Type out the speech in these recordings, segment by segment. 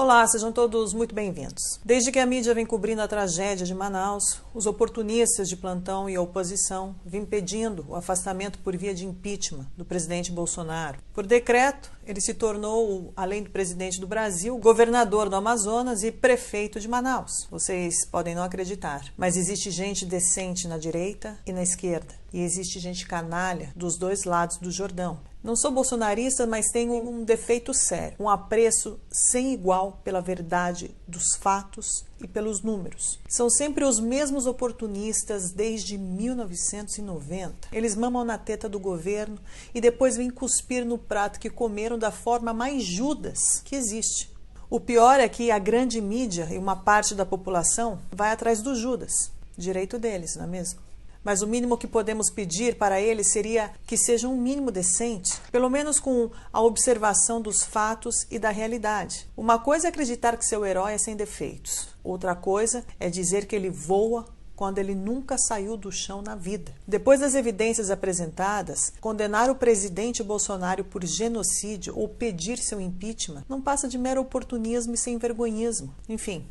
Olá, sejam todos muito bem-vindos. Desde que a mídia vem cobrindo a tragédia de Manaus, os oportunistas de plantão e a oposição vêm pedindo o afastamento por via de impeachment do presidente Bolsonaro. Por decreto, ele se tornou, além do presidente do Brasil, governador do Amazonas e prefeito de Manaus. Vocês podem não acreditar, mas existe gente decente na direita e na esquerda. E existe gente canalha dos dois lados do Jordão. Não sou bolsonarista, mas tenho um defeito sério, um apreço sem igual pela verdade dos fatos e pelos números. São sempre os mesmos oportunistas desde 1990. Eles mamam na teta do governo e depois vêm cuspir no prato que comeram da forma mais Judas que existe. O pior é que a grande mídia e uma parte da população vai atrás do Judas. Direito deles, não é mesmo? Mas o mínimo que podemos pedir para eles seria que seja um mínimo decente, pelo menos com a observação dos fatos e da realidade. Uma coisa é acreditar que seu herói é sem defeitos. Outra coisa é dizer que ele voa quando ele nunca saiu do chão na vida. Depois das evidências apresentadas, condenar o presidente Bolsonaro por genocídio ou pedir seu impeachment não passa de mero oportunismo e sem vergonhismo. Enfim,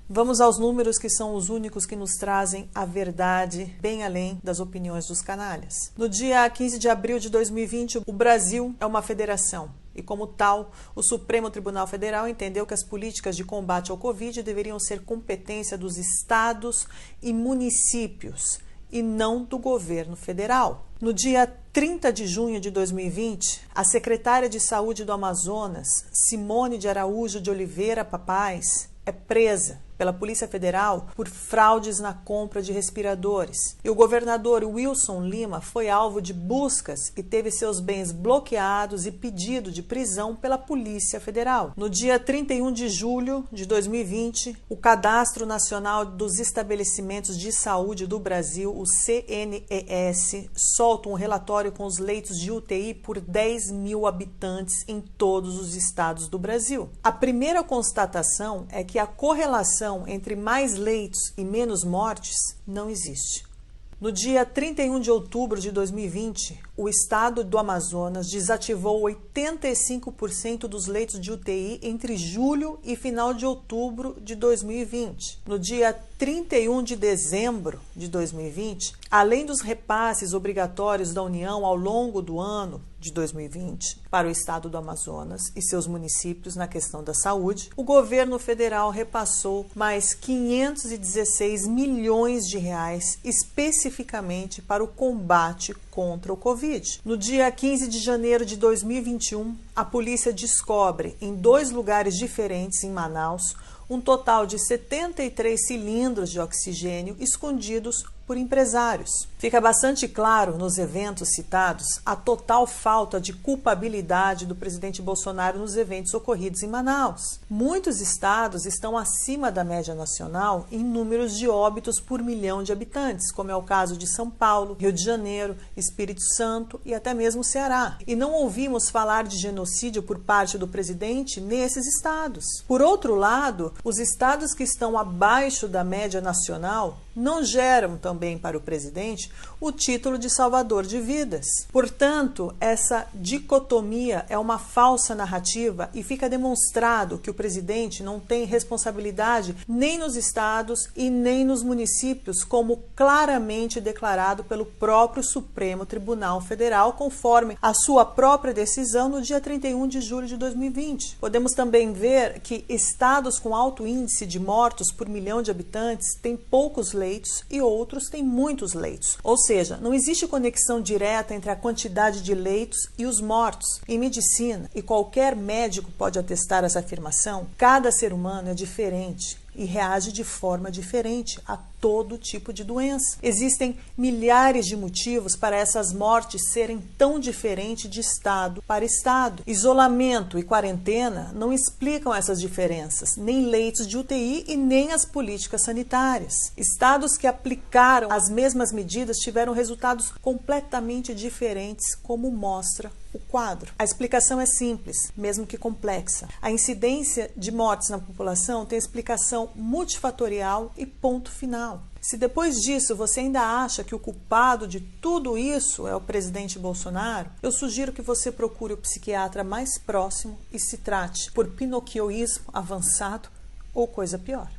vamos aos números, que são os únicos que nos trazem a verdade bem além das opiniões dos canalhas. No dia 15 de abril de 2020, o Brasil é uma federação. E como tal, o Supremo Tribunal Federal entendeu que as políticas de combate ao Covid deveriam ser competência dos estados e municípios e não do governo federal. No dia 30 de junho de 2020, a secretária de Saúde do Amazonas, Simone de Araújo de Oliveira Papaz, é presa pela Polícia Federal por fraudes na compra de respiradores. E o governador Wilson Lima foi alvo de buscas e teve seus bens bloqueados e pedido de prisão pela Polícia Federal. No dia 31 de julho de 2020, o Cadastro Nacional dos Estabelecimentos de Saúde do Brasil, o CNES, solta um relatório com os leitos de UTI por 10 mil habitantes em todos os estados do Brasil. A primeira constatação é que a correlação entre mais leitos e menos mortes não existe. No dia 31 de outubro de 2020, o estado do Amazonas desativou 85% dos leitos de UTI entre julho e final de outubro de 2020. No dia 31 de dezembro de 2020, além dos repasses obrigatórios da União ao longo do ano de 2020 para o estado do Amazonas e seus municípios na questão da saúde, o governo federal repassou mais 516 milhões de reais especificamente para o combate contra o Covid. No dia 15 de janeiro de 2021, a polícia descobre em 2 lugares diferentes em Manaus um total de 73 cilindros de oxigênio escondidos por empresários. Fica bastante claro nos eventos citados a total falta de culpabilidade do presidente Bolsonaro nos eventos ocorridos em Manaus. Muitos estados estão acima da média nacional em números de óbitos por milhão de habitantes, como é o caso de São Paulo, Rio de Janeiro, Espírito Santo e até mesmo Ceará. E não ouvimos falar de genocídio por parte do presidente nesses estados. Por outro lado, os estados que estão abaixo da média nacional não geram também para o presidente o título de salvador de vidas. Portanto, essa dicotomia é uma falsa narrativa e fica demonstrado que o presidente não tem responsabilidade nem nos estados e nem nos municípios, como claramente declarado pelo próprio Supremo Tribunal Federal, conforme a sua própria decisão no dia 31 de julho de 2020. Podemos também ver que estados com alto índice de mortos por milhão de habitantes têm poucos leitos e outros têm muitos leitos. Ou seja, não existe conexão direta entre a quantidade de leitos e os mortos. Em medicina, e qualquer médico pode atestar essa afirmação, cada ser humano é diferente e reage de forma diferente a todo tipo de doença. Existem milhares de motivos para essas mortes serem tão diferentes de estado para estado. Isolamento e quarentena não explicam essas diferenças, nem leitos de UTI e nem as políticas sanitárias. Estados que aplicaram as mesmas medidas tiveram resultados completamente diferentes, como mostra o quadro? A explicação é simples, mesmo que complexa. A incidência de mortes na população tem explicação multifatorial e ponto final. Se depois disso você ainda acha que o culpado de tudo isso é o presidente Bolsonaro, eu sugiro que você procure o psiquiatra mais próximo e se trate por pinocchioísmo avançado ou coisa pior.